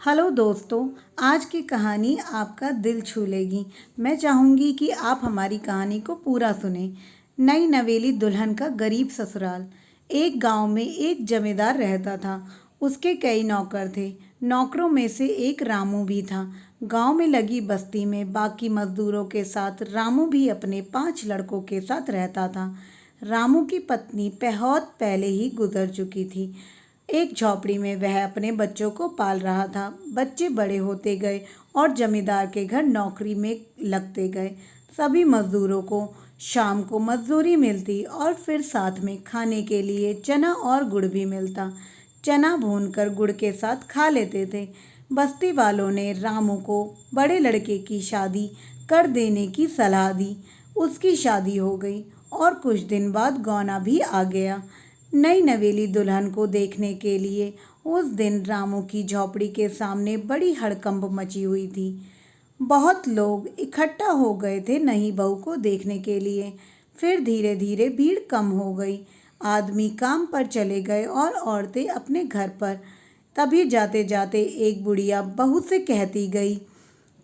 Hello दोस्तों। आज की कहानी आपका दिल छू लेगी। मैं चाहूँगी कि आप हमारी कहानी को पूरा सुने। नई नवेली दुल्हन का गरीब ससुराल। एक गांव में एक जमींदार रहता था। उसके कई नौकर थे। नौकरों में से एक रामू भी था। गांव में लगी बस्ती में बाकी मजदूरों के साथ रामू भी अपने 5 लड़कों के साथ रहता था। रामू की पत्नी बहुत पहले ही गुजर चुकी थी। एक झोपड़ी में वह अपने बच्चों को पाल रहा था। बच्चे बड़े होते गए और जमींदार के घर नौकरी में लगते गए। सभी मजदूरों को शाम को मजदूरी मिलती और फिर साथ में खाने के लिए चना और गुड़ भी मिलता। चना भूनकर गुड़ के साथ खा लेते थे। बस्ती वालों ने रामू को बड़े लड़के की शादी कर देने की सलाह दी। उसकी शादी हो गई और कुछ दिन बाद गौना भी आ गया। नई नवेली दुल्हन को देखने के लिए उस दिन रामू की झोपड़ी के सामने बड़ी हड़कंप मची हुई थी। बहुत लोग इकट्ठा हो गए थे नई बहू को देखने के लिए। फिर धीरे धीरे भीड़ कम हो गई। आदमी काम पर चले गए और औरतें अपने घर पर। तभी जाते जाते एक बुढ़िया बहू से कहती गई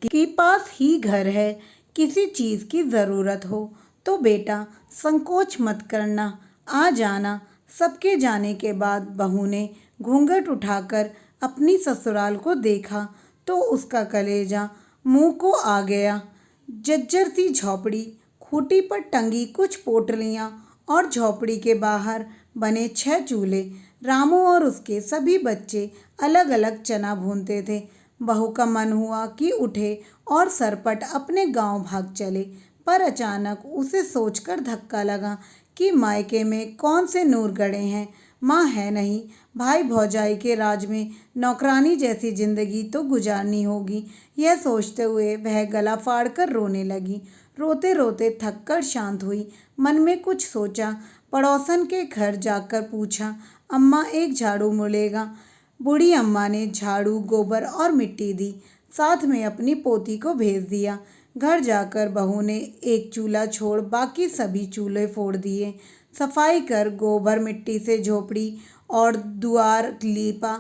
कि पास ही घर है, किसी चीज़ की ज़रूरत हो तो बेटा संकोच मत करना, आ जाना। सबके जाने के बाद बहू ने घूंघट उठाकर अपनी ससुराल को देखा तो उसका कलेजा मुंह को आ गया। जज्जर सी झोपड़ी, खूंटी पर टंगी कुछ पोटलियां और झोपड़ी के बाहर बने 6 चूल्हे। रामू और उसके सभी बच्चे अलग अलग चना भूनते थे। बहू का मन हुआ कि उठे और सरपट अपने गांव भाग चले, पर अचानक उसे सोचकर धक्का लगा कि मायके में कौन से नूर गड़े हैं। माँ है नहीं, भाई भौजाई के राज में नौकरानी जैसी जिंदगी तो गुजारनी होगी। यह सोचते हुए वह गला फाड़कर रोने लगी। रोते रोते थक कर शांत हुई। मन में कुछ सोचा। पड़ोसन के घर जाकर पूछा, अम्मा एक झाड़ू मिलेगा? बूढ़ी अम्मा ने झाड़ू, गोबर और मिट्टी दी। साथ में अपनी पोती को भेज दिया। घर जाकर बहू ने एक चूल्हा छोड़ बाकी सभी चूल्हे फोड़ दिए। सफाई कर गोबर मिट्टी से झोपड़ी और दुआर लीपा।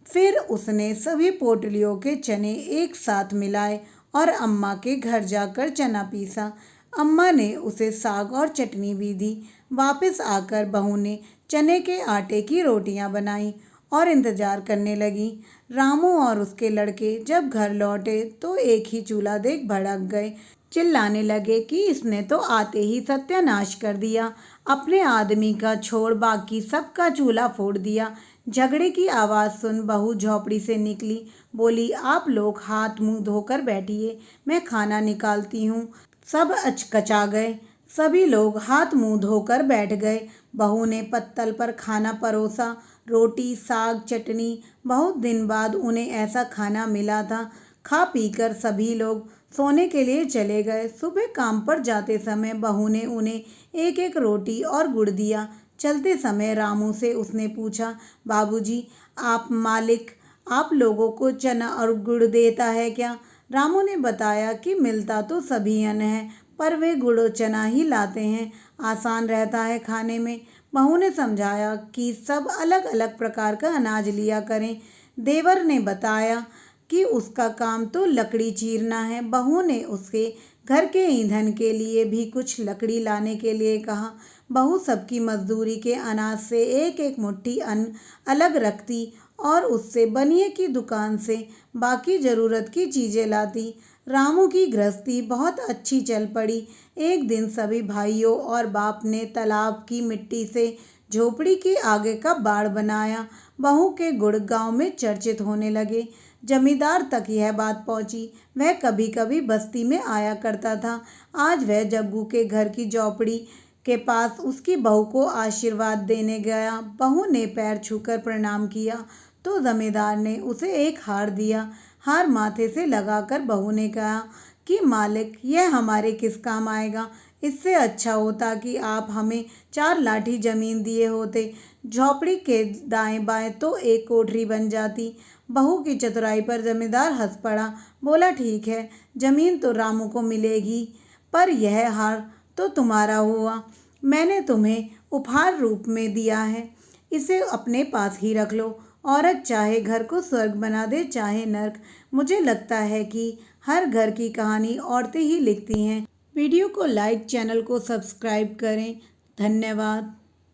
फिर उसने सभी पोटलियों के चने एक साथ मिलाए और अम्मा के घर जाकर चना पीसा। अम्मा ने उसे साग और चटनी भी दी। वापस आकर बहू ने चने के आटे की रोटियां बनाई और इंतजार करने लगी। रामू और उसके लड़के जब घर लौटे तो एक ही चूल्हा देख भड़क गए। चिल्लाने लगे कि इसने तो आते ही सत्यानाश कर दिया, अपने आदमी का छोड़ बाकी सबका चूल्हा फोड़ दिया। झगड़े की आवाज़ सुन बहू झोपड़ी से निकली। बोली, आप लोग हाथ मुंह धोकर बैठिए, मैं खाना निकालती हूँ। सब अचकचा गए। सभी लोग हाथ मुंह धोकर बैठ गए। बहू ने पत्तल पर खाना परोसा, रोटी, साग, चटनी। बहुत दिन बाद उन्हें ऐसा खाना मिला था। खा पीकर सभी लोग सोने के लिए चले गए। सुबह काम पर जाते समय बहू ने उन्हें एक एक रोटी और गुड़ दिया। चलते समय रामू से उसने पूछा, बाबूजी, आप मालिक आप लोगों को चना और गुड़ देता है क्या? रामू ने बताया कि मिलता तो सभी अन्न है, पर वे गुड़ और चना ही लाते हैं, आसान रहता है खाने में। बहू ने समझाया कि सब अलग अलग प्रकार का अनाज लिया करें। देवर ने बताया कि उसका काम तो लकड़ी चीरना है। बहू ने उसके घर के ईंधन के लिए भी कुछ लकड़ी लाने के लिए कहा। बहू सबकी मजदूरी के अनाज से एक एक मुट्ठी अन्न अलग रखती और उससे बनिए की दुकान से बाकी ज़रूरत की चीज़ें लाती। रामू की गृहस्थी बहुत अच्छी चल पड़ी। एक दिन सभी भाइयों और बाप ने तालाब की मिट्टी से झोपड़ी के आगे का बाड़ बनाया। बहू के गुड़ गांव में चर्चित होने लगे। जमींदार तक यह बात पहुंची। वह कभी कभी बस्ती में आया करता था। आज वह जग्गू के घर की झोपड़ी के पास उसकी बहू को आशीर्वाद देने गया। बहू ने पैर छूकर प्रणाम किया तो जमींदार ने उसे एक हार दिया। हार माथे से लगाकर बहू ने कहा कि मालिक, यह हमारे किस काम आएगा? इससे अच्छा होता कि आप हमें 4 लाठी जमीन दिए होते। झोपड़ी के दाएं बाएं तो एक कोठरी बन जाती। बहू की चतुराई पर जमींदार हंस पड़ा। बोला, ठीक है, जमीन तो रामू को मिलेगी, पर यह हार तो तुम्हारा हुआ। मैंने तुम्हें उपहार रूप में दिया है, इसे अपने पास ही रख लो। औरत चाहे घर को स्वर्ग बना दे चाहे नर्क। मुझे लगता है कि हर घर की कहानी औरतें ही लिखती हैं। वीडियो को लाइक, चैनल को सब्सक्राइब करें। धन्यवाद।